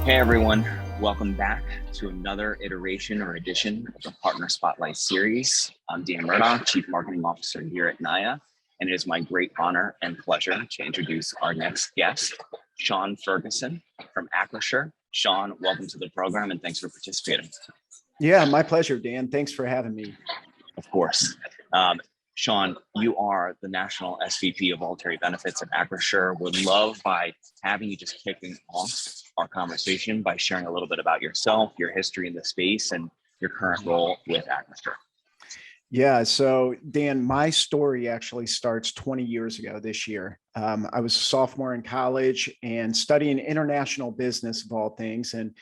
Hey everyone, welcome back to another iteration or edition of the Partner Spotlight series. I'm Dan Murdoch, Chief Marketing Officer here at NIA, and it is my great honor and pleasure to introduce our next guest, Sean Ferguson from Acrisure. Sean, welcome to the program and thanks for participating. Yeah, my pleasure, Dan. Thanks for having me. Of course. Sean, you are the National SVP of Voluntary Benefits at Acrisure. Would love by having you just kicking off our conversation by sharing a little bit about yourself, your history in the space, and your current role with Acrisure. Yeah, so Dan, my story actually starts 20 years ago this year. I was a sophomore in college and studying international business of all things, and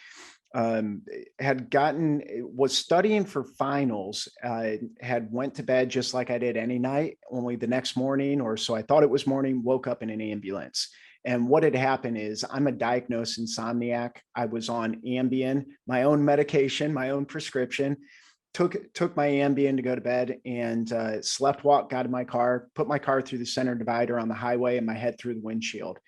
was studying for finals. Had went to bed just like I did any night, only the next morning, or so I thought it was morning, woke up in an ambulance. And what had happened is I'm a diagnosed insomniac. I was on Ambien, my own medication, my own prescription, took my Ambien to go to bed and slept walk, got in my car, put my car through the center divider on the highway and my head through the windshield.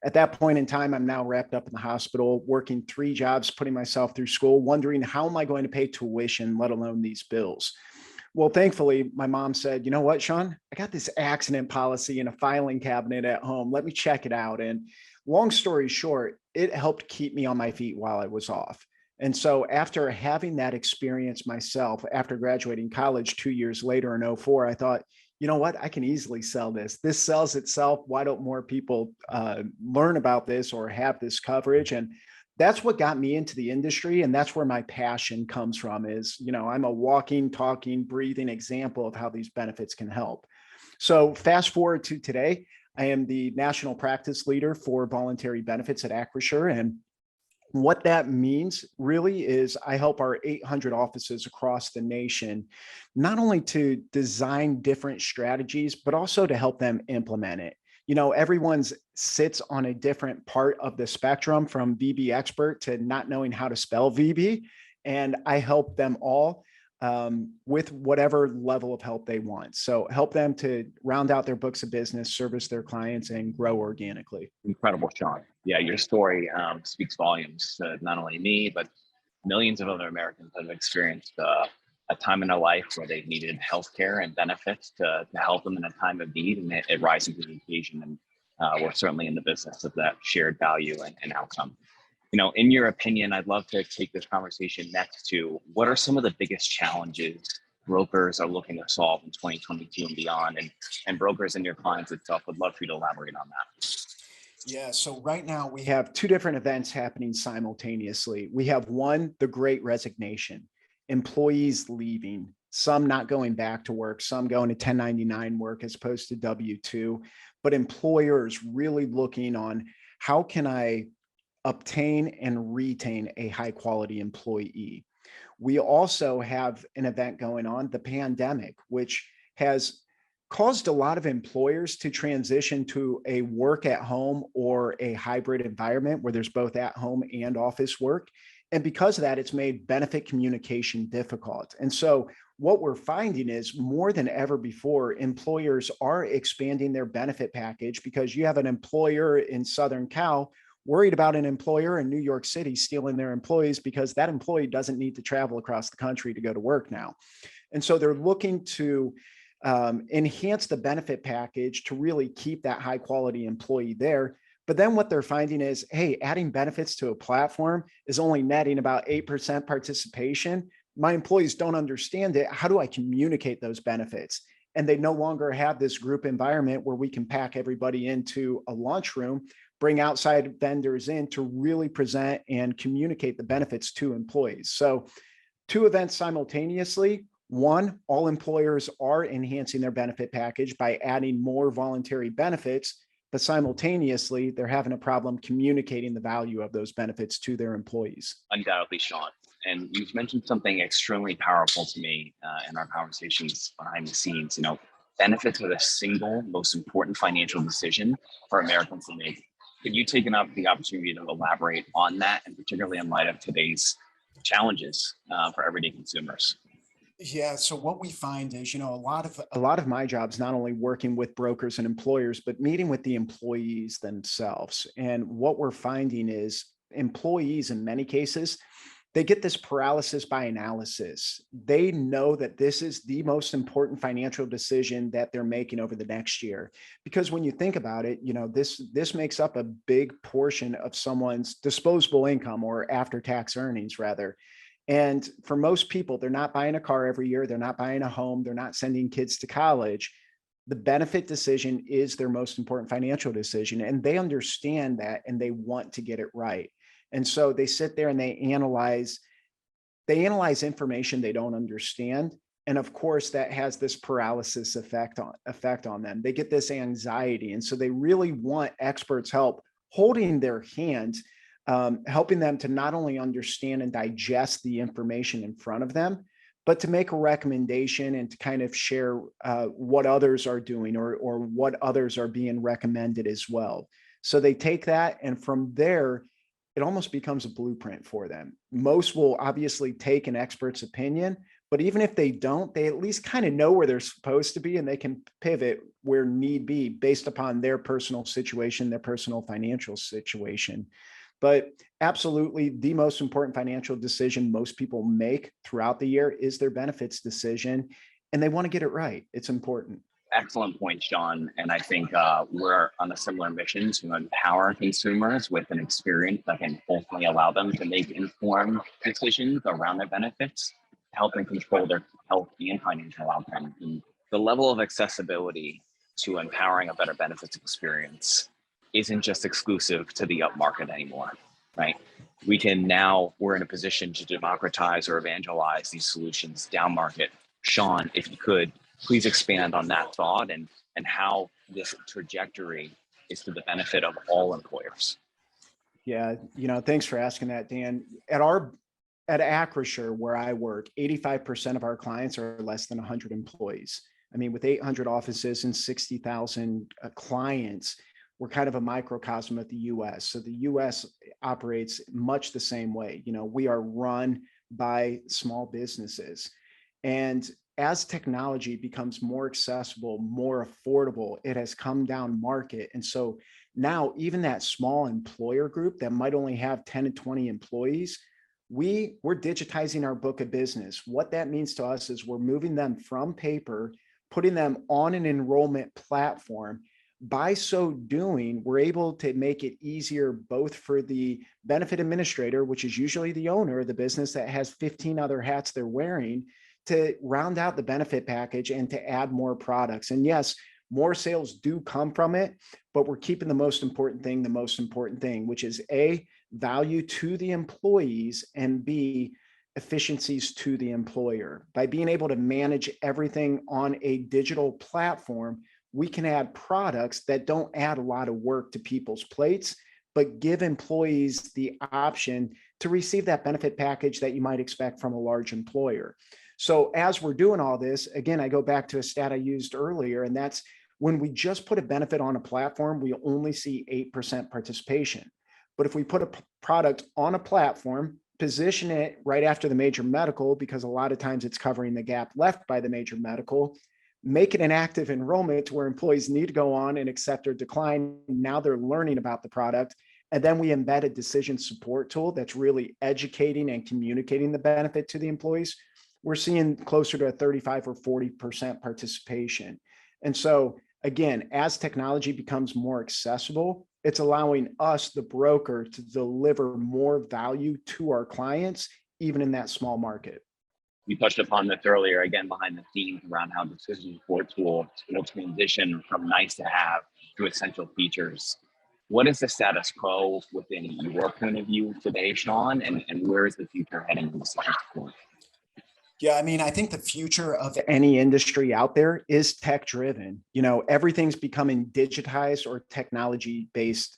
At that point in time, I'm now wrapped up in the hospital, working 3 jobs, putting myself through school, wondering how am I going to pay tuition, let alone these bills. Well, thankfully, my mom said, you know what, Sean, I got this accident policy in a filing cabinet at home. Let me check it out. And long story short, it helped keep me on my feet while I was off. And so after having that experience myself, after graduating college 2 years later in '04, I thought, you know what, I can easily sell this. This sells itself. Why don't more people learn about this or have this coverage? And that's what got me into the industry. And that's where my passion comes from is, I'm a walking, talking, breathing example of how these benefits can help. So fast forward to today, I am the national practice leader for voluntary benefits at Acrisure. And what that means really is I help our 800 offices across the nation, not only to design different strategies, but also to help them implement it. Everyone's sits on a different part of the spectrum from VB expert to not knowing how to spell VB. And I help them all with whatever level of help they want. So help them to round out their books of business, service their clients, and grow organically. Incredible, Sean. Yeah, your story speaks volumes to not only me, but millions of other Americans that have experienced a time in their life where they've needed healthcare and benefits to help them in a time of need, and it rising to the occasion. And we're certainly in the business of that shared value and outcome. In your opinion, I'd love to take this conversation next to what are some of the biggest challenges brokers are looking to solve in 2022 and beyond, and brokers and your clients itself would love for you to elaborate on that. Yeah, so right now we have 2 different events happening simultaneously. We have one, the Great Resignation, employees leaving, some not going back to work, some going to 1099 work as opposed to W-2, but employers really looking on how can I obtain and retain a high quality employee. We also have an event going on, the pandemic, which has caused a lot of employers to transition to a work at home or a hybrid environment where there's both at home and office work. And because of that, it's made benefit communication difficult. And so what we're finding is more than ever before, employers are expanding their benefit package because you have an employer in Southern Cal worried about an employer in New York City stealing their employees because that employee doesn't need to travel across the country to go to work now. And so they're looking to enhance the benefit package to really keep that high quality employee there. But then what they're finding is, hey, adding benefits to a platform is only netting about 8% participation. My employees don't understand it. How do I communicate those benefits? And they no longer have this group environment where we can pack everybody into a lunchroom, bring outside vendors in to really present and communicate the benefits to employees. So 2 events simultaneously. One, all employers are enhancing their benefit package by adding more voluntary benefits, but simultaneously, they're having a problem communicating the value of those benefits to their employees. Undoubtedly, Sean. And you've mentioned something extremely powerful to me in our conversations behind the scenes. Benefits are the single most important financial decision for Americans to make. Could you take the opportunity to elaborate on that, and particularly in light of today's challenges for everyday consumers? Yeah. So what we find is, a lot of my jobs, not only working with brokers and employers, but meeting with the employees themselves. And what we're finding is employees, in many cases, they get this paralysis by analysis. They know that this is the most important financial decision that they're making over the next year. Because when you think about it, this makes up a big portion of someone's disposable income, or after-tax earnings rather. And for most people, they're not buying a car every year. They're not buying a home. They're not sending kids to college. The benefit decision is their most important financial decision. And they understand that, and they want to get it right. And so they sit there and they analyze information they don't understand. And of course, that has this paralysis effect on them. They get this anxiety. And so they really want experts' help holding their hand, helping them to not only understand and digest the information in front of them, but to make a recommendation and to kind of share what others are doing, or what others are being recommended as well. So they take that, and from there, it almost becomes a blueprint for them. Most will obviously take an expert's opinion, but even if they don't, they at least kind of know where they're supposed to be, and they can pivot where need be based upon their personal situation, their personal financial situation. But absolutely, the most important financial decision most people make throughout the year is their benefits decision, and they want to get it right. It's important. Excellent point, Sean. And I think we're on a similar mission to empower consumers with an experience that can hopefully allow them to make informed decisions around their benefits, help them control their health and financial outcomes. And the level of accessibility to empowering a better benefits experience isn't just exclusive to the upmarket anymore, right? We're in a position to democratize or evangelize these solutions down market. Sean, if you could, please expand on that thought and how this trajectory is to the benefit of all employers. Yeah, thanks for asking that, Dan. At Acrisure, where I work, 85% of our clients are less than 100 employees. I mean, with 800 offices and 60,000 clients, we're kind of a microcosm of the US. So the US operates much the same way. We are run by small businesses. And as technology becomes more accessible, more affordable, it has come down market. And so now even that small employer group that might only have 10 to 20 employees, we're digitizing our book of business. What that means to us is we're moving them from paper, putting them on an enrollment platform. By so doing, we're able to make it easier both for the benefit administrator, which is usually the owner of the business that has 15 other hats they're wearing, to round out the benefit package and to add more products. And yes, more sales do come from it, but we're keeping the most important thing, which is A, value to the employees, and B, efficiencies to the employer. By being able to manage everything on a digital platform, we can add products that don't add a lot of work to people's plates, but give employees the option to receive that benefit package that you might expect from a large employer. So as we're doing all this, again, I go back to a stat I used earlier, and that's when we just put a benefit on a platform, we only see 8% participation. But if we put a product on a platform, position it right after the major medical, because a lot of times it's covering the gap left by the major medical, make it an active enrollment to where employees need to go on and accept or decline. Now they're learning about the product. And then we embed a decision support tool that's really educating and communicating the benefit to the employees. We're seeing closer to a 35 or 40% participation. And so again, as technology becomes more accessible, it's allowing us, the broker, to deliver more value to our clients, even in that small market. We touched upon this earlier, again, behind the scenes around how decision support tools will transition from nice to have to essential features. What is the status quo within your point of view today, Sean, and where is the future heading in decision support? Yeah, I mean, I think the future of any industry out there is tech driven. Everything's becoming digitized or technology based,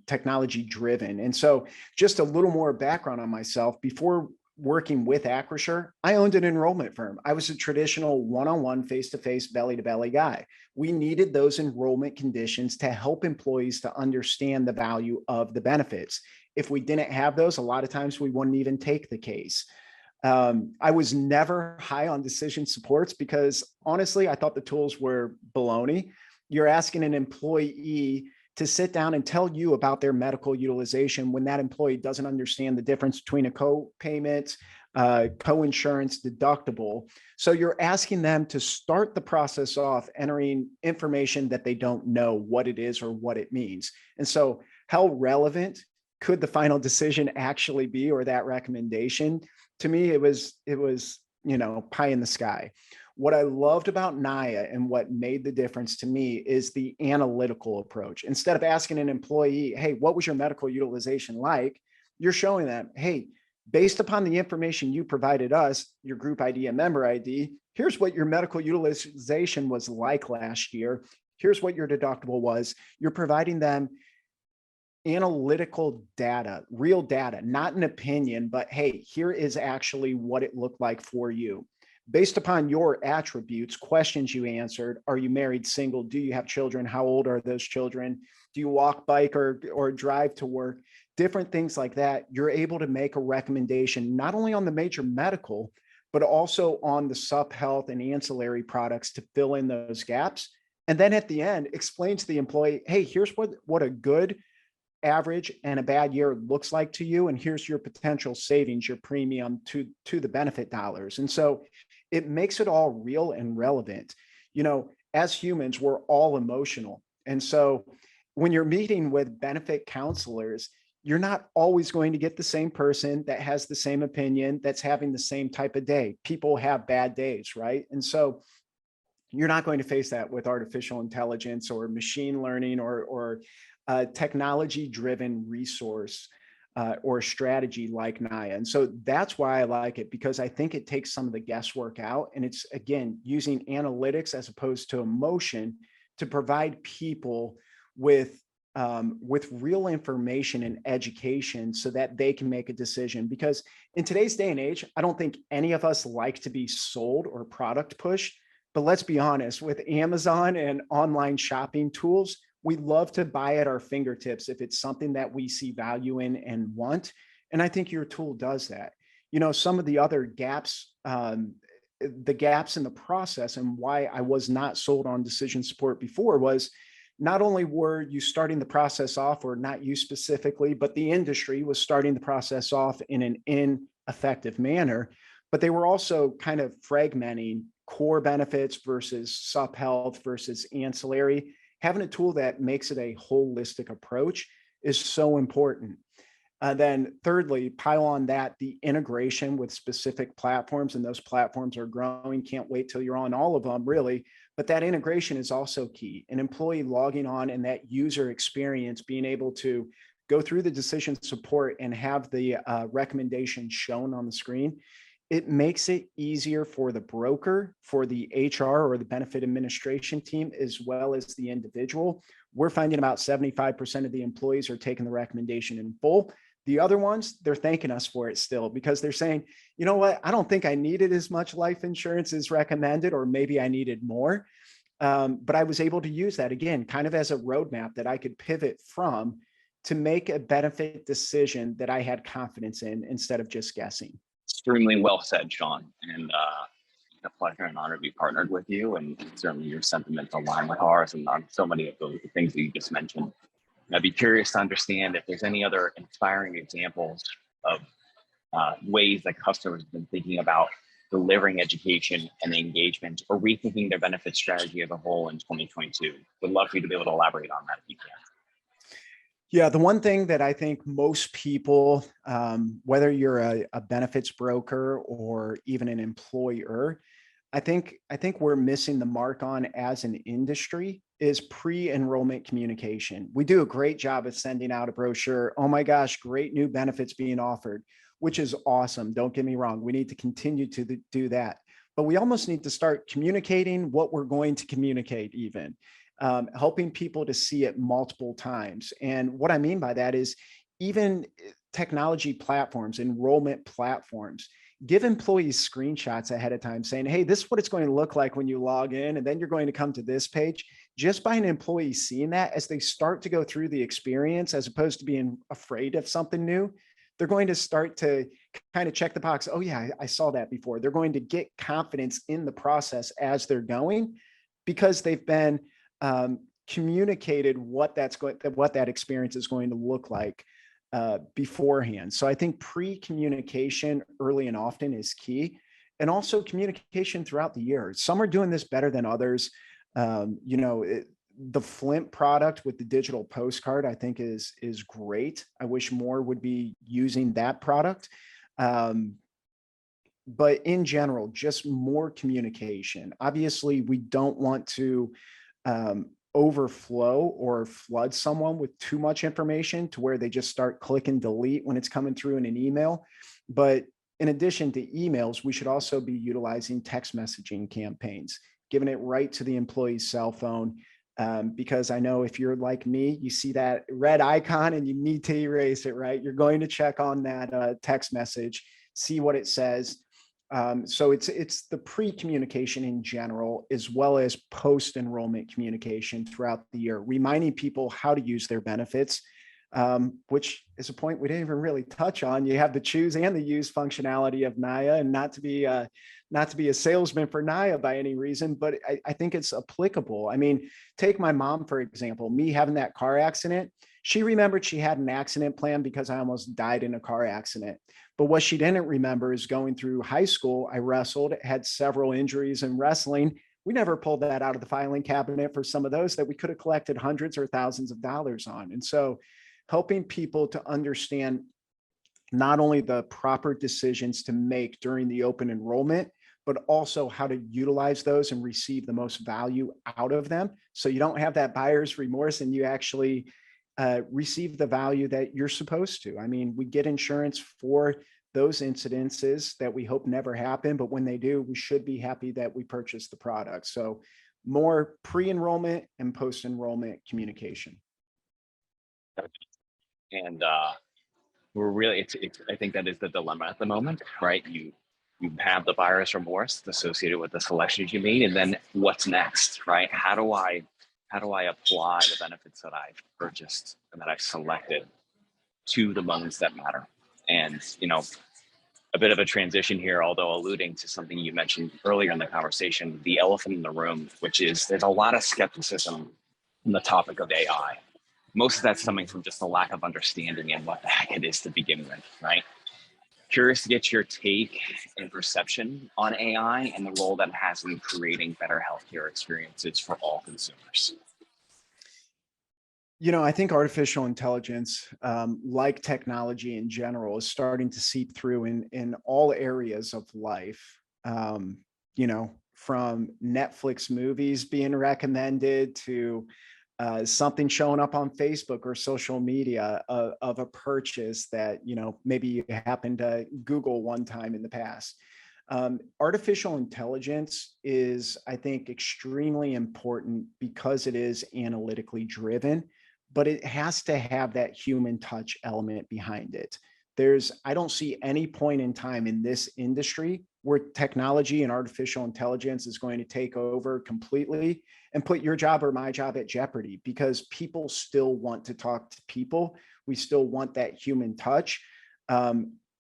technology driven. And so just a little more background on myself. Before working with Acrisure, I owned an enrollment firm. I was a traditional one-on-one, face-to-face, belly-to-belly guy. We needed those enrollment conditions to help employees to understand the value of the benefits. If we didn't have those, a lot of times we wouldn't even take the case. I was never high on decision supports because honestly, I thought the tools were baloney. You're asking an employee to sit down and tell you about their medical utilization when that employee doesn't understand the difference between a co-payment, co-insurance, deductible. So you're asking them to start the process off entering information that they don't know what it is or what it means. And so how relevant could the final decision actually be, or that recommendation? To me, it was, pie in the sky. What I loved about Naya and what made the difference to me is the analytical approach. Instead of asking an employee, hey, what was your medical utilization like? You're showing them, hey, based upon the information you provided us, your group ID and member ID, here's what your medical utilization was like last year. Here's what your deductible was. You're providing them analytical data, real data, not an opinion, but hey, here is actually what it looked like for you. Based upon your attributes, questions you answered, are you married, single? Do you have children? How old are those children? Do you walk, bike, or drive to work? Different things like that. You're able to make a recommendation, not only on the major medical, but also on the sup health and ancillary products to fill in those gaps. And then at the end, explain to the employee, hey, here's what a good, average, and a bad year looks like to you. And here's your potential savings, your premium to the benefit dollars. And so it makes it all real and relevant. As humans, we're all emotional. And so when you're meeting with benefit counselors, you're not always going to get the same person that has the same opinion, that's having the same type of day. People have bad days, right? And so you're not going to face that with artificial intelligence or machine learning or technology-driven resource or strategy like Naya. And so that's why I like it, because I think it takes some of the guesswork out. And it's, again, using analytics as opposed to emotion to provide people with real information and education so that they can make a decision. Because in today's day and age, I don't think any of us like to be sold or product pushed. But let's be honest, with Amazon and online shopping tools, we love to buy at our fingertips if it's something that we see value in and want. And I think your tool does that. Some of the other gaps, the gaps in the process and why I was not sold on decision support before was not only were you starting the process off, or not you specifically, but the industry was starting the process off in an ineffective manner, but they were also kind of fragmenting core benefits versus sup health versus ancillary. Having a tool that makes it a holistic approach is so important. Then thirdly, pile on that the integration with specific platforms, and those platforms are growing. Can't wait till you're on all of them, really. But that integration is also key. An employee logging on and that user experience, being able to go through the decision support and have the recommendations shown on the screen, it makes it easier for the broker, for the HR or the benefit administration team, as well as the individual. We're finding about 75% of the employees are taking the recommendation in full. The other ones, they're thanking us for it still, because they're saying, you know what, I don't think I needed as much life insurance as recommended, or maybe I needed more. But I was able to use that, again, kind of as a roadmap that I could pivot from to make a benefit decision that I had confidence in instead of just guessing. Extremely well said, Sean. And a pleasure and honor to be partnered with you. And certainly your sentiments align with ours and on so many of those things that you just mentioned. And I'd be curious to understand if there's any other inspiring examples of ways that customers have been thinking about delivering education and engagement, or rethinking their benefit strategy as a whole in 2022. Would love for you to be able to elaborate on that if you can. Yeah, the one thing that I think most people, whether you're a benefits broker or even an employer, I think we're missing the mark on as an industry is pre-enrollment communication. We do a great job of sending out a brochure. Oh my gosh, great new benefits being offered, which is awesome. Don't get me wrong. We need to continue to do that. But we almost need to start communicating what we're going to communicate even. Helping people to see it multiple times. And what I mean by that is even technology platforms, enrollment platforms, give employees screenshots ahead of time saying, hey, this is what it's going to look like when you log in, and then you're going to come to this page. Just by an employee seeing that as they start to go through the experience, as opposed to being afraid of something new, they're going to start to kind of check the box. Oh yeah, I saw that before. They're going to get confidence in the process as they're going, because they've been communicated what that experience is going to look like beforehand. So I think pre-communication early and often is key, and also communication throughout the year. Some are doing this better than others. The Flint product with the digital postcard, I think is great. I wish more would be using that product. But in general, just more communication. Obviously, we don't want to overflow or flood someone with too much information to where they just start click and delete when it's coming through in an email. But in addition to emails, we should also be utilizing text messaging campaigns, giving it right to the employee's cell phone. Because I know if you're like me, you see that red icon and you need to erase it, right? You're going to check on that text message, see what it says. So it's the pre-communication in general, as well as post-enrollment communication throughout the year, reminding people how to use their benefits, which is a point we didn't even really touch on. You have the choose and the use functionality of NAYA, and not to be a salesman for NAYA by any reason, but I think it's applicable. I mean, take my mom, for example, me having that car accident. She remembered she had an accident plan because I almost died in a car accident. But what she didn't remember is going through high school, I wrestled, had several injuries in wrestling. We never pulled that out of the filing cabinet for some of those that we could have collected hundreds or thousands of dollars on. And so helping people to understand not only the proper decisions to make during the open enrollment, but also how to utilize those and receive the most value out of them. So you don't have that buyer's remorse and you actually receive the value that you're supposed to. I mean, we get insurance for those incidences that we hope never happen, but when they do, we should be happy that we purchased the product. So more pre-enrollment and post-enrollment communication. And we're really, I think that is the dilemma at the moment, right? You have the buyer's remorse associated with the selections you made, and then what's next, right? How do I apply the benefits that I've purchased and that I've selected to the moments that matter? And, a bit of a transition here, although alluding to something you mentioned earlier in the conversation, the elephant in the room, which is there's a lot of skepticism on the topic of AI. Most of that's coming from just a lack of understanding and what the heck it is to begin with, right? Curious to get your take and perception on AI and the role that it has in creating better healthcare experiences for all consumers. I think artificial intelligence, like technology in general, is starting to seep through in all areas of life. From Netflix movies being recommended to something showing up on Facebook or social media of a purchase that, maybe you happened to Google one time in the past. Artificial intelligence is, I think, extremely important because it is analytically driven, but it has to have that human touch element behind it. I don't see any point in time in this industry where technology and artificial intelligence is going to take over completely and put your job or my job at jeopardy, because people still want to talk to people. We still want that human touch.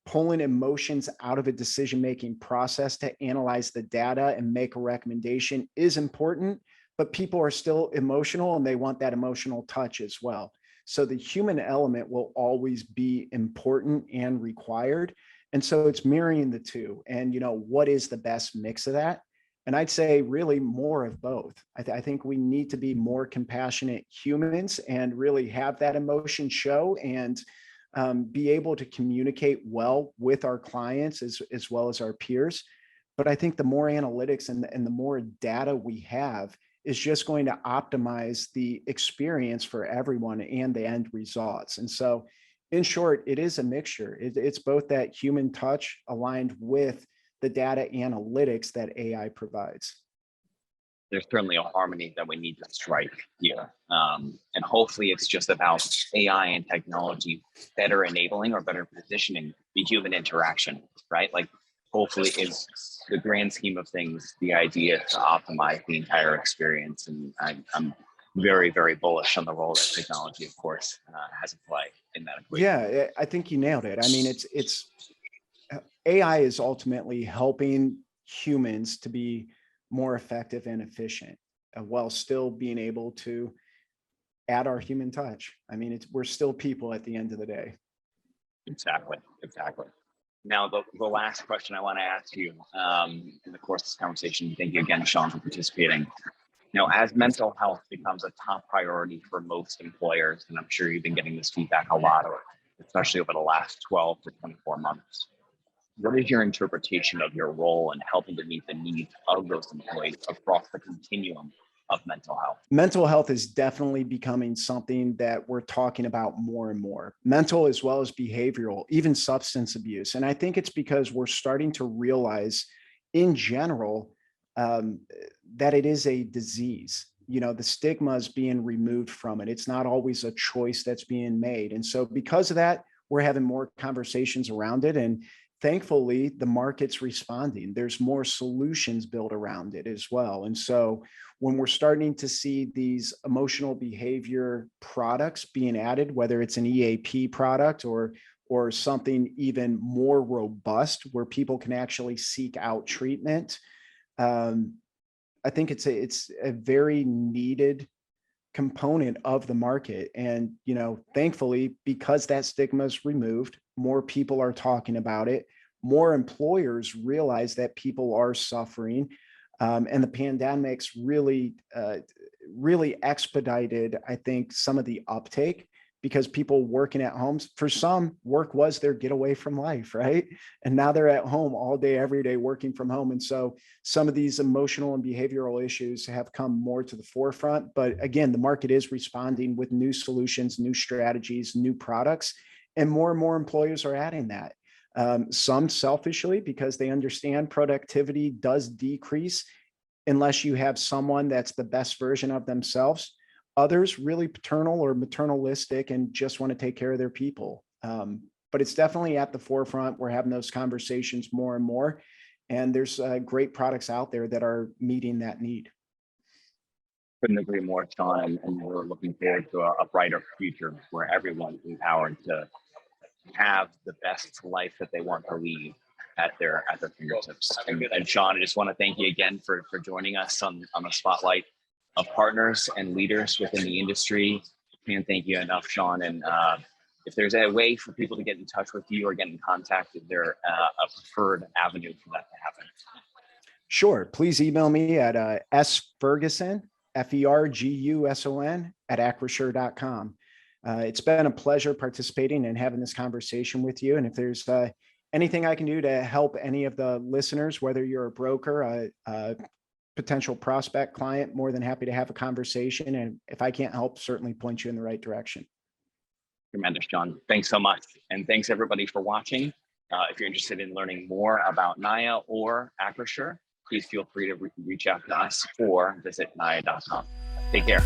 Pulling emotions out of a decision-making process to analyze the data and make a recommendation is important, but people are still emotional and they want that emotional touch as well. So the human element will always be important and required. And so it's mirroring the two. And, what is the best mix of that? And I'd say really more of both. I think we need to be more compassionate humans and really have that emotion show and be able to communicate well with our clients as well as our peers. But I think the more analytics and the more data we have is just going to optimize the experience for everyone and the end results. And so in short, it is a mixture. It's both that human touch aligned with the data analytics that AI provides. There's certainly a harmony that we need to strike here. And hopefully it's just about AI and technology better enabling or better positioning the human interaction, right? Like hopefully is the grand scheme of things, the idea to optimize the entire experience. And I'm very, very bullish on the role that technology, of course, has to play in that equation. Yeah, I think you nailed it. I mean, it's AI is ultimately helping humans to be more effective and efficient while still being able to add our human touch. I mean, we're still people at the end of the day. Exactly. Now, the last question I want to ask you in the course of this conversation, thank you again, Sean, for participating. As mental health becomes a top priority for most employers, and I'm sure you've been getting this feedback a lot, or especially over the last 12 to 24 months, what is your interpretation of your role in helping to meet the needs of those employees across the continuum of mental health? Mental health is definitely becoming something that we're talking about more and more, mental as well as behavioral, even substance abuse. And I think it's because we're starting to realize in general that it is a disease. The stigma is being removed from it. It's not always a choice that's being made. And so because of that, we're having more conversations around it. And thankfully, the market's responding. There's more solutions built around it as well. And so when we're starting to see these emotional behavior products being added, whether it's an EAP product or something even more robust where people can actually seek out treatment, I think it's a very needed component of the market. And, thankfully, because that stigma is removed, more people are talking about it. More employers realize that people are suffering. And the pandemic's really expedited, I think, some of the uptake, because people working at homes, for some, work was their getaway from life, right? And now they're at home all day, every day, working from home. And so some of these emotional and behavioral issues have come more to the forefront. But again, the market is responding with new solutions, new strategies, new products, and more employers are adding that. Some selfishly, because they understand productivity does decrease unless you have someone that's the best version of themselves. Others really paternal or maternalistic and just want to take care of their people. But it's definitely at the forefront. We're having those conversations more and more. And there's great products out there that are meeting that need. Couldn't agree more, Sean. And we're looking forward to a brighter future where everyone's empowered to have the best life that they want to lead at their fingertips. And Sean, I just want to thank you again for joining us on the spotlight of partners and leaders within the industry. Can't thank you enough, Sean. And if there's a way for people to get in touch with you or get in contact, is there a preferred avenue for that to happen? Sure. Please email me at sferguson, Ferguson at Acrisure.com. It's been a pleasure participating and having this conversation with you. And if there's anything I can do to help any of the listeners, whether you're a broker, a potential prospect client, more than happy to have a conversation. And if I can't help, certainly point you in the right direction. Tremendous, John. Thanks so much. And thanks everybody for watching. If you're interested in learning more about NAIA or Acrisure, please feel free to reach out to us or visit NAIA.com. Take care.